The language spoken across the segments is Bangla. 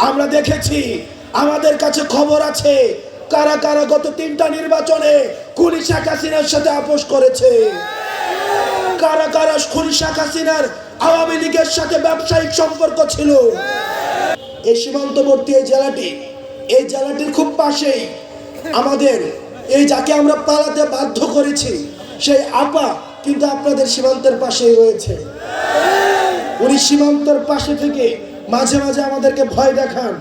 আমরা দেখেছি, আমাদের কাছে খবর আছে কারা কারা গত 3টা নির্বাচনে খুনি শেখ হাসিনার সাথে আপোষ করেছে, কারা কারা খুনি শেখ হাসিনার আওয়ামী লীগের সাথে ব্যবসায়িক সম্পর্ক ছিল। এই সীমান্তবর্তী এই জেলাটির খুব পাশেই আমাদের এই যাকে আমরা পালাতে বাধ্য করেছি সেই আপা কিন্তু আপনাদের সীমান্তের পাশেই রয়েছে। উনি সীমান্তের পাশে থেকে মাঝে মাঝে আমাদেরকে ভয় দেখান,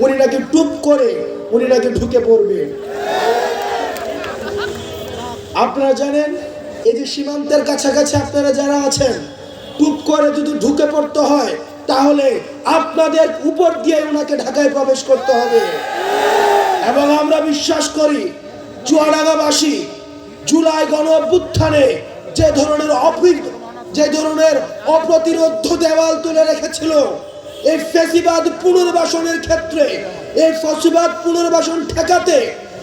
উনি নাকি টুপ করে উনি নাকি ঢুকে পড়বে। আপনারা জানেন, এই যে সীমান্তের কাছাকাছি আপনারা যারা আছেন, টুপ করে যদি ঢুকে পড়তে হয় তাহলে আপনাদের উপর দিয়ে ওনাকে ঢাকায় প্রবেশ করতে হবে। এবং আমরা বিশ্বাস করি চুয়াডাঙ্গাবাসী জুলাই গণ অভ্যুত্থানে যে ধরনের অপ্রতিরোধ্য দেওয়াল তুলে রেখেছিল, এই ফ্যাসিবাদ পুনর্বাসনের ক্ষেত্রে, এই ফ্যাসিবাদ পুনর্বাসন ঠেকাতে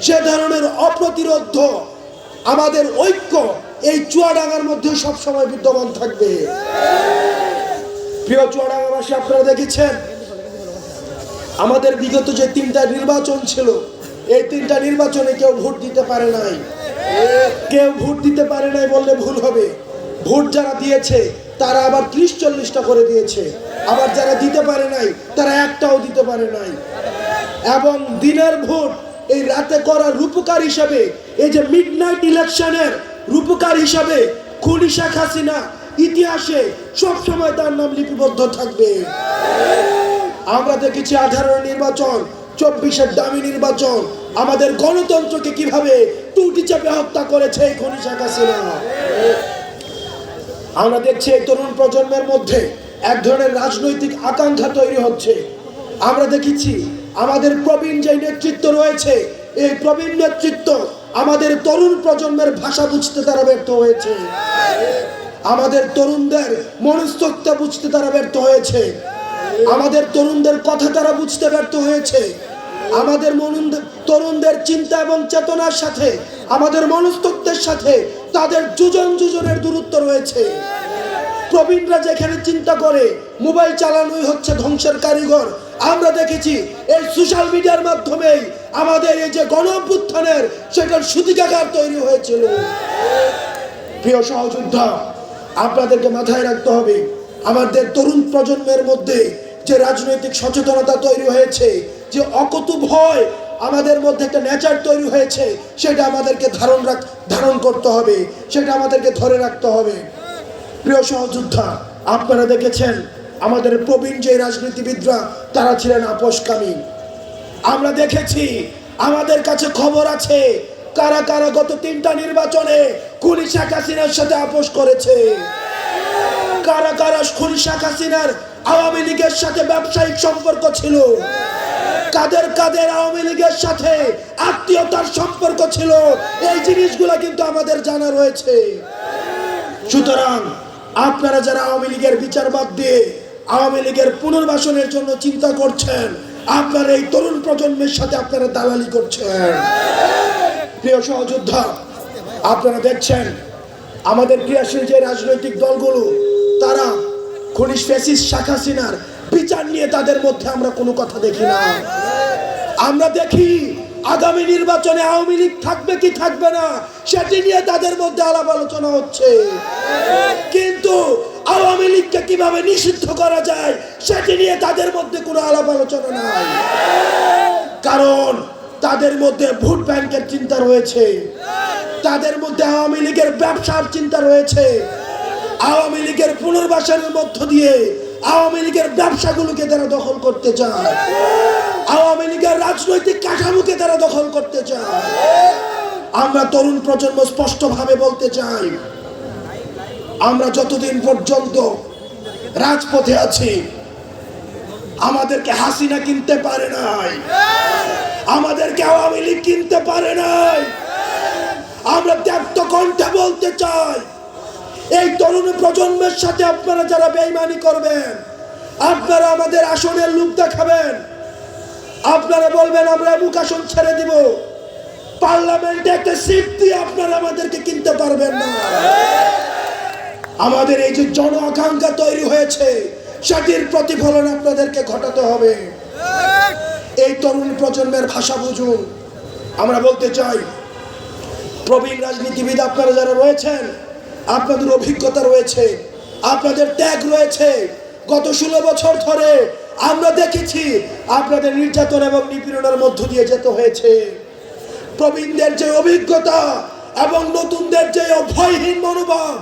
সে ধরনের অপ্রতিরোধ্য আমাদের ঐক্য এই চুয়াডাঙ্গার মধ্যে সবসময় বিদ্যমান থাকবে। প্রিয় চুয়াডাঙ্গাবাসী, আপনারা দেখেছেন আমাদের বিগত যে 3টা নির্বাচন ছিল, এই 3টা নির্বাচনে কেউ ভোট দিতে পারে নাই। কেউ ভোট দিতে পারে নাই বললে ভুল হবে। ভোট যারা দিয়েছে তারা আবার 30-40টা করে দিয়েছে, আবার যারা দিতে পারে নাই তারা একটাও দিতে পারে নাই। এবং দিনের ভোট এই রাতে করার রূপকার হিসাবে, এই যে মিডনাইট ইলেকশনের রূপকার হিসাবে খুনি শেখ হাসিনা ইতিহাসে সবসময় তার নাম লিপিবদ্ধ থাকবে। আমরা দেখেছি 18 নির্বাচন, 24-এর দামি নির্বাচন, আমাদের গণতন্ত্রকে কিভাবে টুটি চেপে হত্যা করেছে এই খুনি শেখ হাসিনা। আমরা দেখছি এই তরুণ প্রজন্মের মধ্যে এক ধরনের রাজনৈতিক আকাঙ্ক্ষা তৈরি হচ্ছে। আমরা দেখেছি আমাদের প্রবীণ যে নেতৃত্ব রয়েছে, এই প্রবীণ নেতৃত্ব আমাদের তরুণ প্রজন্মের ভাষা বুঝতে তারা ব্যর্থ হয়েছে, আমাদের তরুণদের মনস্তত্ত্ব বুঝতে তারা ব্যর্থ হয়েছে, আমাদের তরুণদের কথা তারা বুঝতে ব্যর্থ হয়েছে। আমাদের তরুণদের চিন্তা এবং চেতনার সাথে, আমাদের মনস্তত্ত্বের সাথে তাদের যুজনের দূরত্ব রয়েছে। প্রবীণরা যেখানে চিন্তা করে মোবাইল চালানোই হচ্ছে ধ্বংসের কারিগর, আমরা দেখেছি এই সোশ্যাল মিডিয়ার মাধ্যমেই আমাদের এই যে গণ অভ্যুত্থানের সেটার সূতিকাগার তৈরি হয়েছিল। প্রিয় সহযোদ্ধা, আপনাদেরকে মাথায় রাখতে হবে, আমাদের তরুণ প্রজন্মের মধ্যে যে রাজনৈতিক সচেতনতা তৈরি হয়েছে, যে অকটু ভয় আমাদের মধ্যে একটা নেচার তৈরি হয়েছে, সেটা আমাদেরকে ধারণ করতে হবে, সেটা আমাদেরকে ধরে রাখতে হবে। প্রিয় সহযোদ্ধা, আপনারা দেখেছেন আমাদের প্রবীণ যে রাজনীতিবিদরা তারা ছিলেন আপোষকামী। আমরা দেখেছি, আমাদের কাছে খবর আছে কারা কারা গত 3টা নির্বাচনে খুনি শেখ হাসিনার সাথে আপোষ করেছে, কারা কারা খুনি শেখ হাসিনার আওয়ামী লীগের সাথে ব্যবসায়িক সম্পর্ক ছিল, কাদের কাদের আওয়ামী লীগের সাথে আত্মীয়তার সম্পর্ক ছিল, এই জিনিসগুলো কিন্তু আমাদের জানা রয়েছে। সুতরাং আপনারা যারা আওয়ামী লীগের বিচার বাদ দিয়ে আওয়ামী লীগের পুনর্বাসনের জন্য চিন্তা করছেন, আপনারা এই তরুণ প্রজন্মের সাথে আপনারা দালালি করছেন। প্রিয় সহযোদ্ধা, আপনারা দেখছেন আমাদের ক্রিয়াশীল যে রাজনৈতিক দলগুলো তারা খুনি ফ্যাসিস্ট শেখ হাসিনার বিচার নিয়ে তাদের মধ্যে আমরা কোনো কথা দেখি না। আমরা দেখি আগামী নির্বাচনে আওয়ামী লীগ থাকবে কি থাকবে না সেটি নিয়ে তাদের মধ্যে আলাপ আলোচনা হচ্ছে, কিন্তু আওয়ামী লীগকে কিভাবে নিষিদ্ধ করা যায় সেটি নিয়ে তাদের মধ্যে কোনো আলাপ আলোচনা নাই। কারণ তাদের মধ্যে ভোট ব্যাংকের চিন্তা রয়েছে, তাদের মধ্যে আওয়ামী লীগের ব্যবসার চিন্তা রয়েছে, আওয়ামী লীগের পুনর্বাসনের মধ্য দিয়ে আওয়ামী লীগের ব্যবসাগুলোকে তারা দখল করতে চায়, আওয়ামী লীগের রাজনৈতিক কাঠামোকে তারা দখল করতে চায়। আমরা তরুণ প্রজন্ম স্পষ্টভাবে বলতে চাই, আমরা যতদিন পর্যন্ত রাজপথে আছি আমাদেরকে হাসিনা কিনতে পারে নাই, আমাদেরকে আওয়ামী লীগ কিনতে পারে নাই। আমরা ত্যাক্ত কণ্ঠে বলতে চাই, এই তরুণ প্রজন্মের সাথে আপনারা যারা বেঈমানি করবেন, আপনারা আমাদের আসনের লোক দেখাবেন, আপনারা বলবেন আমরা মুখ আসন ছেড়ে দিব, পার্লামেন্টে একটা সিট দিয়ে আপনারা আমাদেরকে কিনতে পারবেন না। আমাদের এই যে জন আকাঙ্ক্ষা তৈরি হয়েছে সেটির প্রতিফলন আপনাদেরকে ঘটাতে হবে। এই তরুণ প্রজন্মের ভাষা বুঝুন। আমরা বলতে চাই, প্রবীণ রাজনীতিবিদ আপনারা যারা রয়েছেন, আপনাদের অভিজ্ঞতা রয়েছে, আপনাদের ত্যাগ রয়েছে। গত 16 বছর ধরে আমরা দেখেছি আপনাদের নির্যাতন এবং নিপীড়নের মধ্য দিয়ে যেতে হয়েছে। প্রবীণদের যে অভিজ্ঞতা এবং নতুনদের যে ভয়হীন মনোভাব,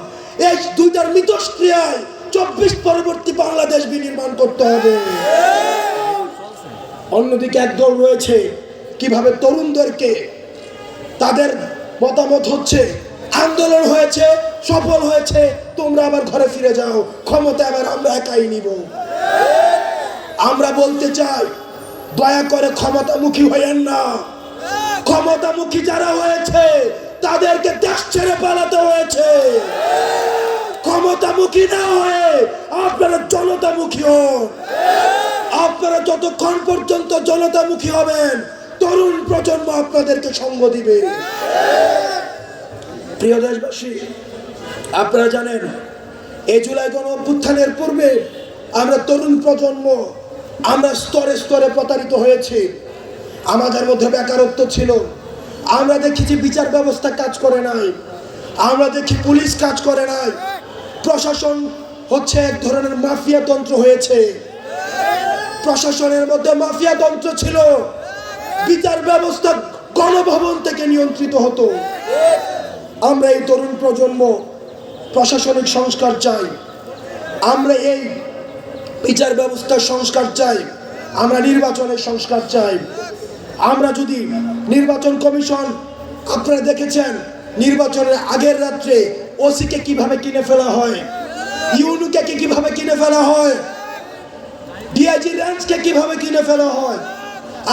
এই দুইটার মিথস্ক্রিয়ায় 24 পরবর্তী বাংলাদেশ বিনির্মাণ করতে হবে। অন্যদিকে একদল রয়েছে কিভাবে তরুণদেরকে, তাদের মতামত হচ্ছে আন্দোলন হয়েছে, সফল হয়েছে, তোমরা আবার ঘরে ফিরে যাও, ক্ষমতা আবার আমরা একাই নিব। আমরা বলতে চাই, দয়া করে ক্ষমতামুখী হইয়েন না। ক্ষমতামুখী যারা হয়েছে তাদেরকে দেশ ছেড়ে পালাতে হয়েছে। ক্ষমতামুখী না হয়ে আপনারা জনতামুখী হন। আপনারা যতক্ষণ পর্যন্ত জনতামুখী হবেন, তরুণ প্রজন্ম আপনাদেরকে সঙ্গ দিবে। প্রিয় দেশবাসী, আপনারা জানেন এই জুলাই গণ অভ্যুত্থানের পূর্বে আমরা তরুণ প্রজন্ম আমরা স্তরে স্তরে প্রতারিত হয়েছি। আমাদের মধ্যে বেকারত্ব ছিল। আমরা দেখেছি বিচার ব্যবস্থা কাজ করে নাই, আমরা দেখি পুলিশ কাজ করে নাই, প্রশাসন হচ্ছে এক ধরনের মাফিয়া তন্ত্র হয়েছে। প্রশাসনের মধ্যে মাফিয়া তন্ত্র ছিল, বিচার ব্যবস্থা গণভবন থেকে নিয়ন্ত্রিত হতো। আমরা এই তরুণ প্রজন্ম প্রশাসনিক সংস্কার চাই, আমরা এই বিচার ব্যবস্থার সংস্কার চাই, আমরা নির্বাচনের সংস্কার চাই। আমরা যদি নির্বাচন কমিশন, আপনারা দেখেছেন নির্বাচনের আগের রাত্রে ওসিকে কিভাবে কিনে ফেলা হয়, ইউনুকে কিভাবে কিনে ফেলা হয়, ডিআইজি রেঞ্জকে কিভাবে কিনে ফেলা হয়।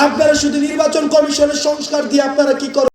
আপনারা শুধু নির্বাচন কমিশনের সংস্কার দিয়ে আপনারা কি করেন?